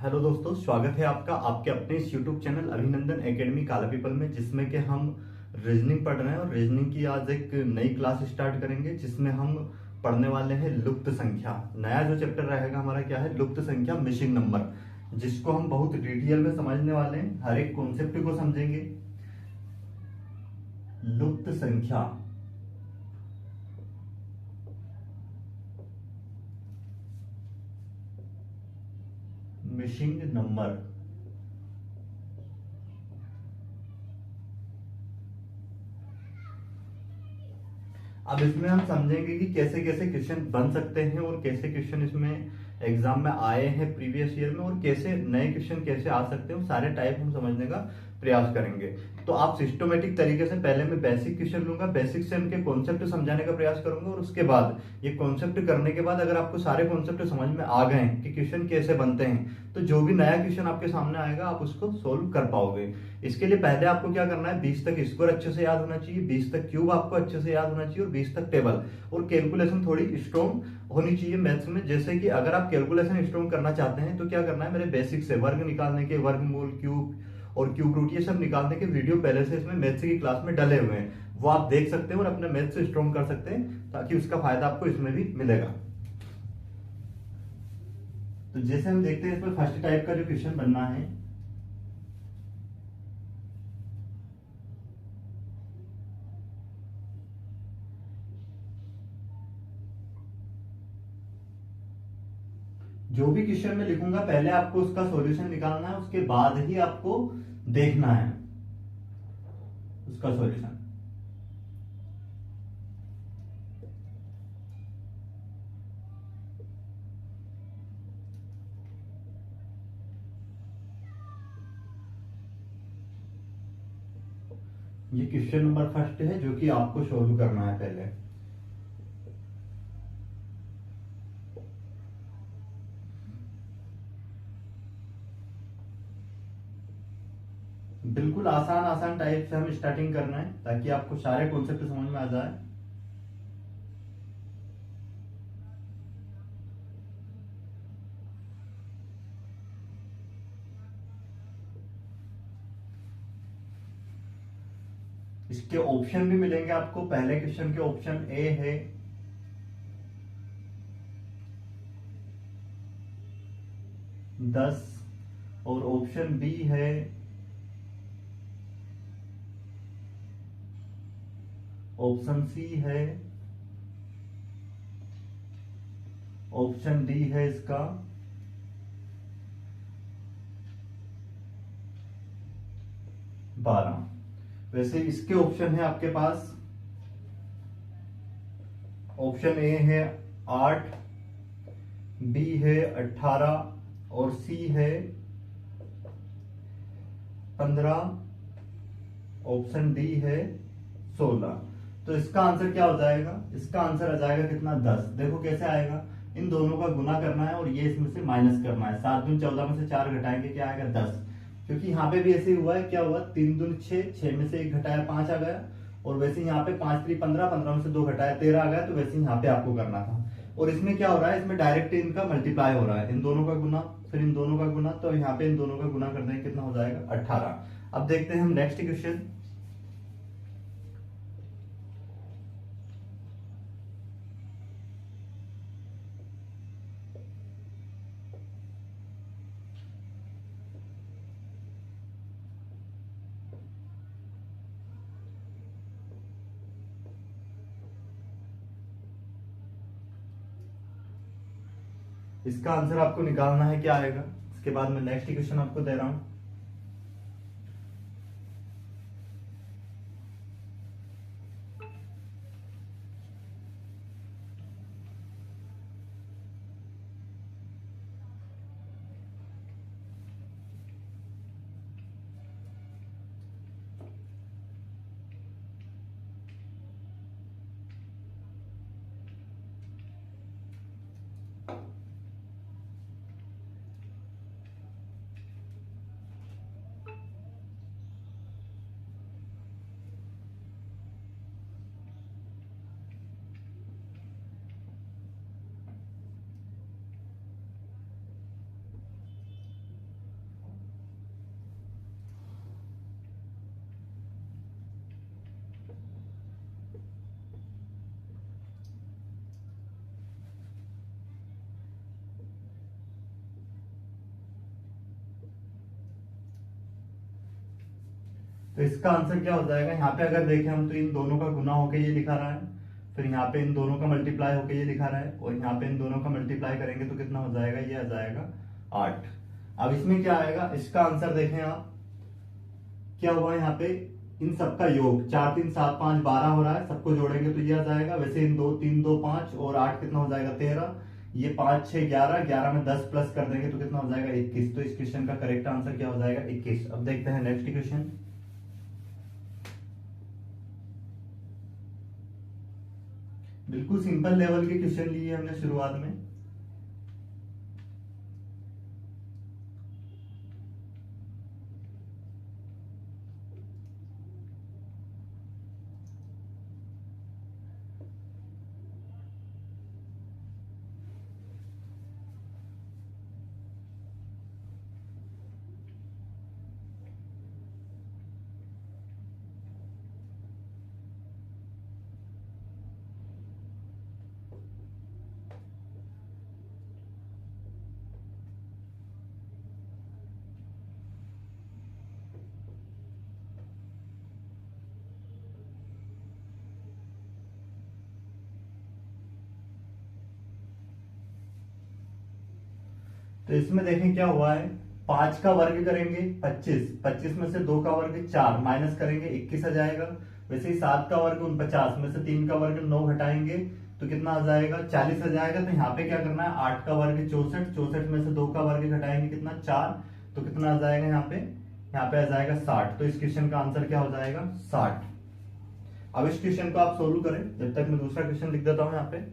Hello दोस्तों, स्वागत है आपका आपके अपने इस यूट्यूब चैनल अभिनंदन एकेडमी काला पीपल में, जिसमें कि हम रीजनिंग पढ़ रहे हैं। और रीजनिंग की आज एक नई क्लास स्टार्ट करेंगे, जिसमें हम पढ़ने वाले हैं लुप्त संख्या। नया जो चैप्टर रहेगा हमारा क्या है, लुप्त संख्या, मिसिंग नंबर, जिसको हम बहुत डिटेल में समझने वाले हैं। हर एक कॉन्सेप्ट को समझेंगे। लुप्त संख्या, मिसिंग नंबर। अब इसमें हम समझेंगे कि कैसे कैसे क्वेश्चन बन सकते हैं और कैसे क्वेश्चन इसमें एग्जाम में आए हैं प्रीवियस ईयर में, और कैसे नए क्वेश्चन कैसे आ सकते हैं, वो सारे टाइप हम समझने का प्रयास करेंगे। तो आप सिस्टमेटिक तरीके से पहले मैं बेसिक क्वेश्चन लूंगा, बेसिक से उनके कॉन्सेप्ट समझाने का प्रयास करूंगा, और उसके बाद ये कॉन्सेप्ट करने के बाद अगर आपको सारे कॉन्सेप्ट समझ में आ गए कि क्वेश्चन कैसे बनते हैं, तो जो भी नया क्वेश्चन आपके सामने आएगा आप उसको सोल्व कर पाओगे। इसके लिए पहले आपको क्या करना है, 20 तक स्क्वायर अच्छे से याद होना चाहिए, 20 तक क्यूब आपको अच्छे से याद होना चाहिए, और 20 तक टेबल और कैलकुलेशन थोड़ी स्ट्रॉन्ग होनी चाहिए मैथ्स में। जैसे कि अगर आप कैलकुलेशन स्ट्रॉन्ग करना चाहते हैं तो क्या करना है, मेरे बेसिक से वर्ग निकालने के, वर्गमूल, क्यूब और क्यूब रूट, ये सब निकालने के वीडियो पहले से इसमें मैथ्स की क्लास में डले हुए हैं, वो आप देख सकते हैं और अपने मैथ्स से स्ट्रॉन्ग कर सकते हैं, ताकि उसका फायदा आपको इसमें भी मिलेगा। तो जैसे हम देखते हैं इसमें फर्स्ट टाइप का जो क्वेश्चन बनना है, जो भी क्वेश्चन में लिखूंगा पहले आपको उसका सॉल्यूशन निकालना है, उसके बाद ही आपको देखना है उसका सॉल्यूशन। ये क्वेश्चन नंबर फर्स्ट है जो कि आपको सोल्व करना है पहले। बिल्कुल आसान आसान टाइप से हम स्टार्टिंग करना है, ताकि आपको सारे कॉन्सेप्ट समझ में आ जाए। इसके ऑप्शन भी मिलेंगे आपको। पहले क्वेश्चन के ऑप्शन ए है 10, और ऑप्शन बी है 10, ऑप्शन सी है, ऑप्शन डी है इसका 12। वैसे इसके ऑप्शन है आपके पास, ऑप्शन ए है 8, बी है 18, और सी है 15, ऑप्शन डी है 16। तो इसका आंसर क्या हो जाएगा, इसका आंसर आ जाएगा कितना, 10। देखो कैसे आएगा, इन दोनों का गुना करना है और ये इसमें से माइनस करना है। 7 दूनी 14 में से 4 घटाएंगे, क्या आएगा, 10। क्योंकि यहाँ पे भी ऐसे ही हुआ है, क्या हुआ, 3 दूनी 6, 6 में से 1 घटाया 5 आ गया, और वैसे यहाँ पे 5 3 15, 15 में से 2 घटाया 13 आ गया। तो वैसे यहाँ पे आपको करना था। और इसमें क्या हो रहा है, इसमें डायरेक्ट इनका मल्टीप्लाई हो रहा है, इन दोनों का गुना फिर इन दोनों का गुना, तो यहाँ पे इन दोनों का गुना कर देंगे, कितना हो जाएगा, 18। अब देखते हैं हम नेक्स्ट क्वेश्चन। इसका आंसर आपको निकालना है, क्या आएगा। इसके बाद मैं नेक्स्ट क्वेश्चन आपको दे रहा हूं। तो इसका आंसर क्या हो जाएगा, यहाँ पे अगर देखें हम तो इन दोनों का गुना होके ये लिखा रहा है, फिर यहाँ पे इन दोनों का मल्टीप्लाई होके ये लिखा रहा है, और यहाँ पे इन दोनों का मल्टीप्लाई करेंगे तो कितना हो जाएगा, ये आ जाएगा 8। अब इसमें क्या आएगा, इसका आंसर देखें आप, क्या हुआ यहाँ पे, इन सबका योग 4 3 7 5 12 हो रहा है, सबको जोड़ेंगे तो ये आ जाएगा। वैसे इन 2 3 2 5 और 8 कितना हो जाएगा 13, ये 5 6 11, 11 में 10 प्लस कर देंगे तो कितना हो जाएगा 21। तो इस क्वेश्चन का करेक्ट आंसर क्या हो जाएगा 21। अब देखते हैं नेक्स्ट क्वेश्चन। बिल्कुल सिंपल लेवल के क्वेश्चन लिए हमने शुरुआत में। तो इसमें देखें क्या हुआ है, 5 का वर्ग करेंगे 25, 25 में से 2 का वर्ग 4, माइनस करेंगे 21 आ जाएगा। वैसे ही 7 का वर्ग 49 में से 3 का वर्ग 9 घटाएंगे तो कितना आ जाएगा 40 आ जाएगा। तो यहाँ पे क्या करना है, 8 का वर्ग 64, 64 में से 2 का वर्ग घटाएंगे कितना 4, तो कितना आ जाएगा यहाँ पे आ जाएगा 60। तो इस क्वेश्चन का आंसर क्या हो जाएगा 60। अब इस क्वेश्चन को आप सोल्व करें, जब तक मैं दूसरा क्वेश्चन लिख देता हूं यहाँ पे।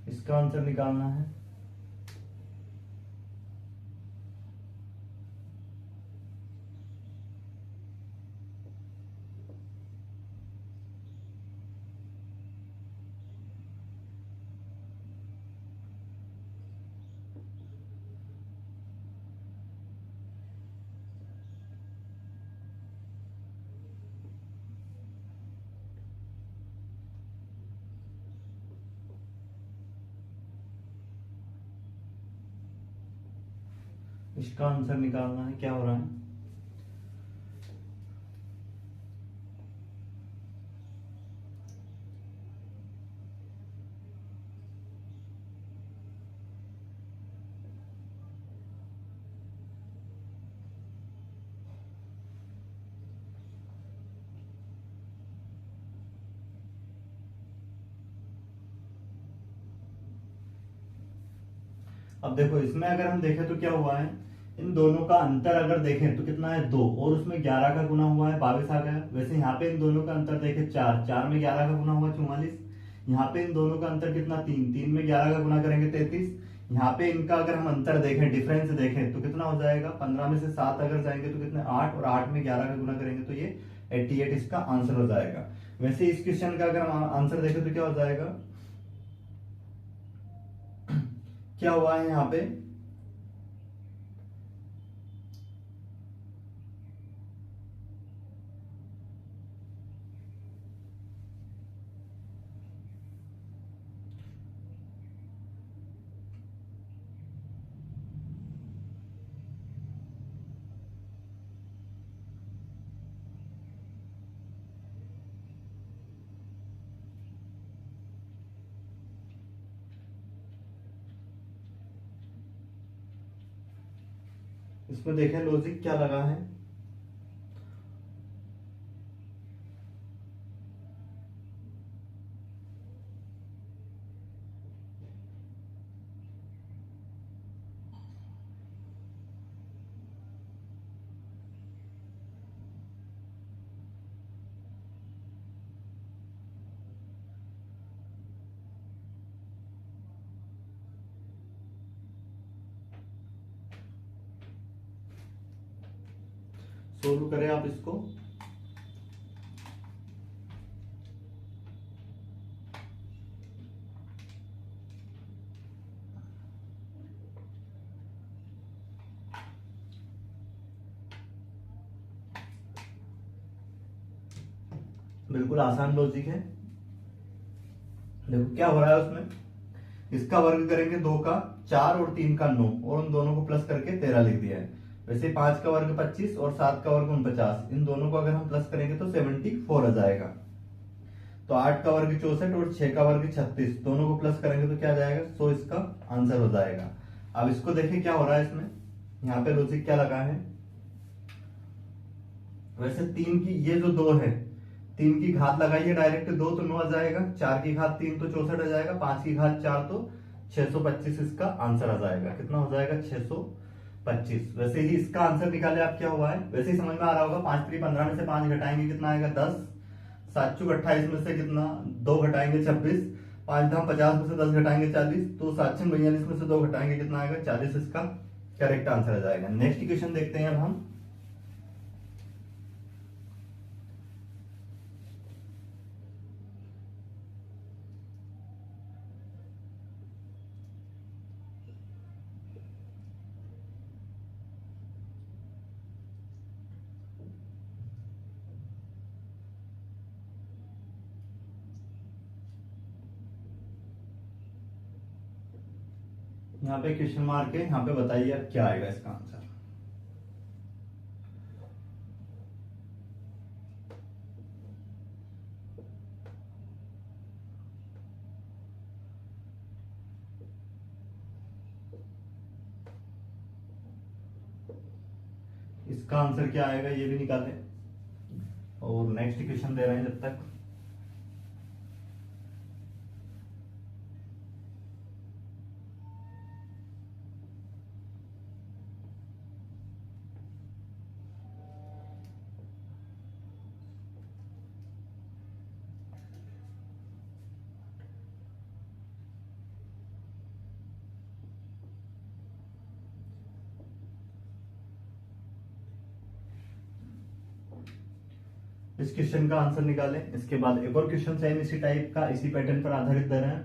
इसका आंसर निकालना है। इसका आंसर निकालना है, क्या हो रहा है। अब देखो इसमें अगर हम देखें तो क्या हुआ है, इन दोनों का अंतर अगर देखें तो कितना है 2, और उसमें 11 का गुना हुआ है 22 आ गया। वैसे यहाँ पे इन दोनों का अंतर देखें 4, 4 में 11 का गुना हुआ 44। यहाँ पे इन दोनों का अंतर कितना 3, 3 में 11 का गुना करेंगे 33। यहाँ पे इनका अगर हम अंतर देखें, डिफरेंस देखें तो कितना हो जाएगा, 15 में से 7 अगर जाएंगे तो कितने 8, और 8 में 11 का गुना करेंगे तो ये 88 इसका आंसर हो जाएगा। वैसे इस क्वेश्चन का अगर हम आंसर देखें तो क्या हो जाएगा, क्या हुआ है यहाँ पे, इसमें देखें लॉजिक क्या लगा है। सोल्व करें आप इसको। बिल्कुल आसान लॉजिक है। देखो क्या हो रहा है उसमें, इसका वर्ग करेंगे 2 का 4 और 3 का 9 और उन दोनों को प्लस करके 13 लिख दिया है। वैसे 5 का वर्ग 25 और 7 का वर्ग 49, इन दोनों को अगर हम प्लस करेंगे तो 74 आ जाएगा। तो 8 का वर्ग 64 और 6 का वर्ग 36, दोनों को प्लस करेंगे तो क्या जाएगा, 100 इसका आंसर हो जाएगा। अब इसको देखें क्या हो रहा है इसमें, यहाँ पे लॉजिक क्या लगा है। वैसे 3 की ये जो 2 है, 3 की घात लगाइए डायरेक्ट, 2 तो 9 आ जाएगा, 4 की घात 3 तो 64 आ जाएगा, 5 की घात 4 तो 625 इसका आंसर आ जाएगा। कितना हो जाएगा, 625। वैसे ही इसका आंसर निकाले आप, क्या हुआ है वैसे ही समझ में आ रहा होगा। 5 3 15 में से 5 घटाएंगे कितना आएगा, 10। 7 चौक 28 में से कितना 2 घटाएंगे 26। 5 धाम 50 में से 10 घटाएंगे 40। तो 7 6 42 में से 2 घटाएंगे कितना आएगा, 40 इसका करेक्ट आंसर आ जाएगा। नेक्स्ट क्वेश्चन देखते हैं अब हम। यहाँ पे क्वेश्चन मार्क है, यहाँ पे बताइए अब क्या आएगा इसका आंसर। इसका आंसर क्या आएगा ये भी निकालें, और नेक्स्ट क्वेश्चन दे रहे हैं जब तक। इस क्वेश्चन का आंसर निकालें, इसके बाद एक और क्वेश्चन सेम इसी टाइप का, इसी पैटर्न पर आधारित दे रहे हैं।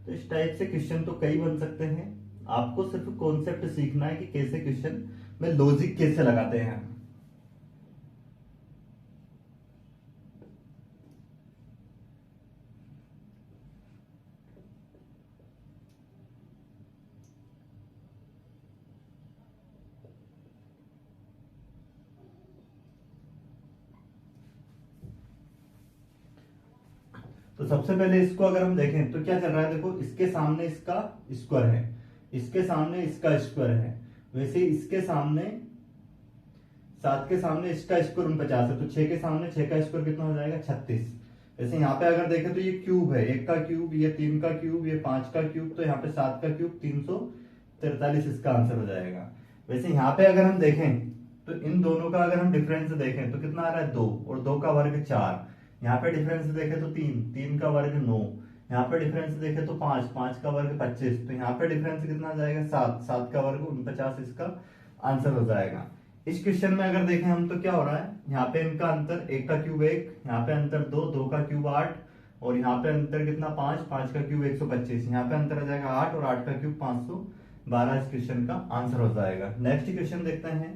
तो इस टाइप से क्वेश्चन तो कई बन सकते हैं, आपको सिर्फ कॉन्सेप्ट सीखना है कि कैसे क्वेश्चन में लॉजिक कैसे लगाते हैं। तो सबसे पहले इसको अगर हम देखें तो क्या चल रहा है, देखो इसके सामने इसका स्क्वायर है, इसके सामने इसका स्क्वायर है। वैसे इसके सामने 7 के सामने इसका स्क्वायर 49 है, तो 6 के सामने 6 का स्क्वायर कितना हो जाएगा, 36। वैसे यहाँ पे अगर देखें तो ये क्यूब है, 1 का क्यूब, ये 3 का क्यूब, ये 5 का क्यूब, तो यहाँ पे 7 का क्यूब 343 इसका आंसर हो जाएगा। वैसे यहाँ पे अगर हम देखें तो इन दोनों का अगर हम डिफरेंस देखें तो कितना आ रहा है, 2 और 2 का वर्ग 4। यहाँ पे डिफरेंस देखें तो 3, 3 का वर्ग 9। यहाँ पे डिफरेंस देखें तो 5, 5 का वर्ग 25। तो यहाँ पे डिफरेंस कितना आ जाएगा, 7, 7 का वर्ग 49 इसका आंसर हो जाएगा। इस क्वेश्चन में अगर देखें हम तो क्या हो रहा है, यहाँ पे इनका अंतर 1 का क्यूब 1, यहाँ पे अंतर 2, 2 का क्यूब 8, और यहाँ पे अंतर कितना 5, 5 का क्यूब 125। यहाँ पे अंतर आ जाएगा 8 और 8 का क्यूब 512 इस क्वेश्चन का आंसर हो जाएगा। नेक्स्ट क्वेश्चन देखते हैं।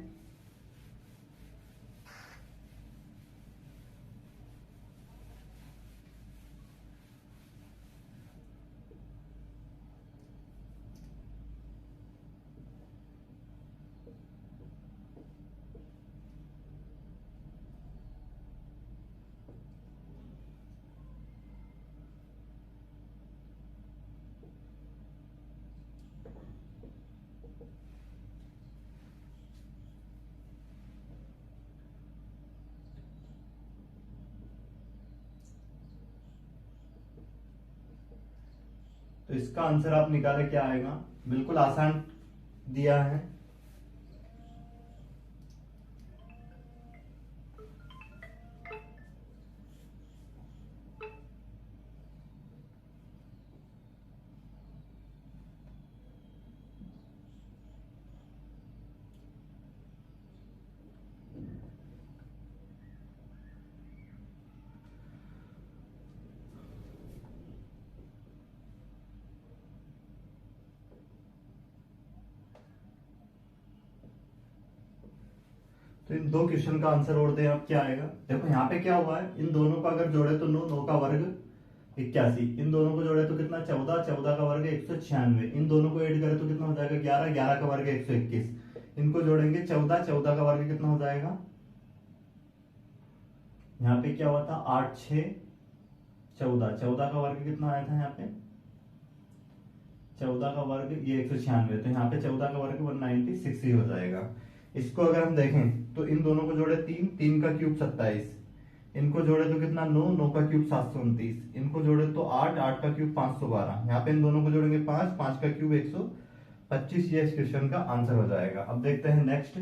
तो इसका आंसर आप निकाले क्या आएगा, बिल्कुल आसान दिया है। तो इन दो क्वेश्चन का आंसर और दे आप, क्या आएगा? देखो यहाँ पे क्या हुआ है, इन दोनों का अगर जोड़े तो 9 का वर्ग 81, इन दोनों को जोड़े तो कितना 14, 14 का वर्ग 196, इन दोनों को ऐड करें तो कितना हो जाएगा 11, 11 का वर्ग 121, इनको जोड़ेंगे 14, 14 का वर्ग कितना हो जाएगा, यहाँ पे क्या हुआ था 8, 6, 14, 14 का वर्ग कितना आया था यहाँ पे 14 का वर्ग ये 196, तो यहाँ पे 14 का वर्ग 196 ही हो जाएगा। इसको अगर हम देखें तो इन दोनों को जोड़े 3, 3 का क्यूब 27, इनको जोड़े तो कितना 9, 9 का क्यूब 729, इनको जोड़े तो 8, 8 का क्यूब 512, यहाँ पे इन दोनों को जोड़ेंगे 5, 5 का क्यूब 125, ये इस क्वेश्चन का आंसर हो जाएगा। अब देखते हैं नेक्स्ट।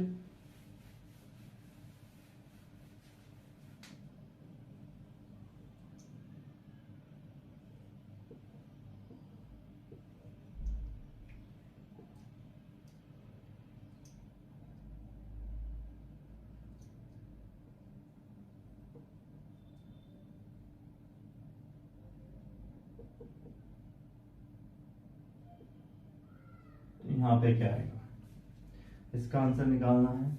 यहाँ पे क्या आएगा, इसका आंसर निकालना है।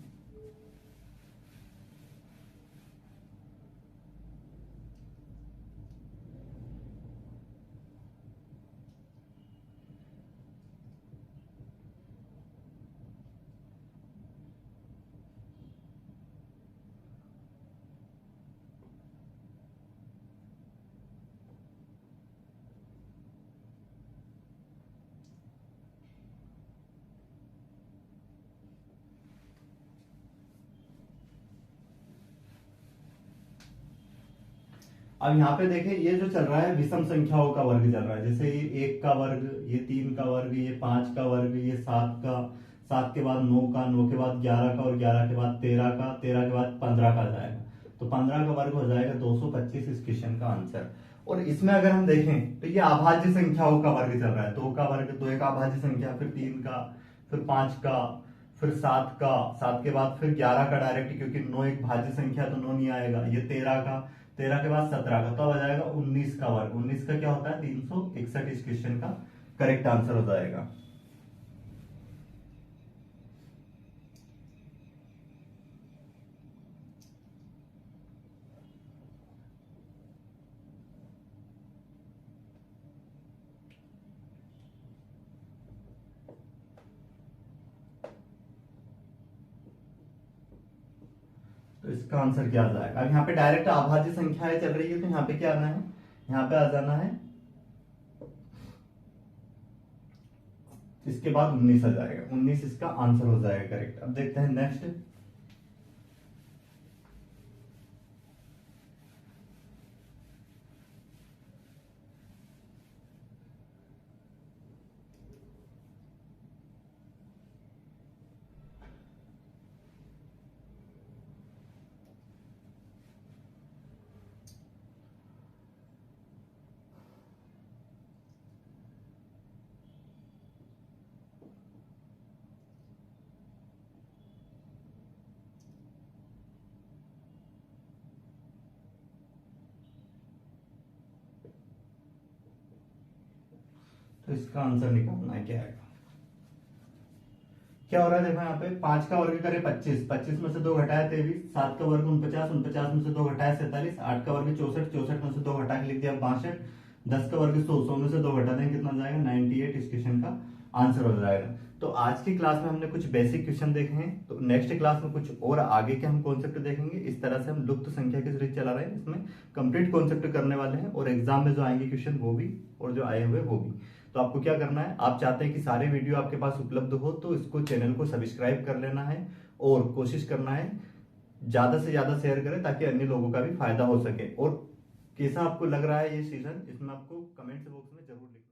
अब यहाँ पे देखें, ये जो चल रहा है विषम संख्याओं का वर्ग चल रहा है, जैसे ये 1 का वर्ग, ये 3 का वर्ग, ये 5 का वर्ग, ये 7 का, 7 के बाद 9 का, 9 के बाद 11 का, और 11 के बाद 13 का, 13 के बाद 15 का जाएगा, तो 15 का वर्ग हो जाएगा 225 इस क्वेश्चन का आंसर। और इसमें अगर हम देखें तो ये अभाज्य संख्याओं का वर्ग चल रहा है, 2 का वर्ग, 2 एक अभाज्य संख्या, फिर 3 का, फिर 5 का, फिर 7 का, 7 के बाद फिर 11 का डायरेक्ट, क्योंकि 9 एक भाज्य संख्या तो 9 नहीं आएगा, ये 13 का, 13 के बाद 17 का, तो आ जाएगा 19 का वर्ग, 19 का क्या होता है 361 इस क्वेश्चन का करेक्ट आंसर हो जाएगा। तो इसका आंसर क्या आ जाएगा? अब यहाँ पे डायरेक्ट अभाज्य संख्याएं चल रही है, तो यहाँ पे क्या आना है, यहाँ पे आ जाना है, इसके बाद 19 आ जाएगा, 19 इसका आंसर हो जाएगा करेक्ट। अब देखते हैं नेक्स्ट। तो इसका आंसर निकालना है, क्या आएगा, क्या हो रहा है देखो, यहाँ पे 5 का वर्ग करे 25, 25 में से 2 घटाया 23, 7 का वर्ग 49, 49 में से 2 घटाया 47, 8 का वर्ग 64, 64 में से 2 घटा के लिख दिया 62, 10 का वर्ग 100, 100 में से 2 घटा देंगे कितना जाएगा 98 इस क्वेश्चन का आंसर हो जाएगा। तो आज की क्लास में हमने कुछ बेसिक क्वेश्चन देखे हैं, तो नेक्स्ट क्लास में कुछ और आगे के हम कॉन्सेप्ट देखेंगे। इस तरह से हम लुप्त संख्या की सीरीज चला रहे हैं, इसमें कंप्लीट कॉन्सेप्ट करने वाले हैं, और एग्जाम में जो आएंगे क्वेश्चन वो भी, और जो आए हुए वो भी। तो आपको क्या करना है, आप चाहते हैं कि सारे वीडियो आपके पास उपलब्ध हो, तो इसको चैनल को सब्सक्राइब कर लेना है, और कोशिश करना है ज्यादा से ज्यादा शेयर करें, ताकि अन्य लोगों का भी फायदा हो सके। और कैसा आपको लग रहा है ये सीजन, इसमें आपको कमेंट बॉक्स में जरूर लिखना।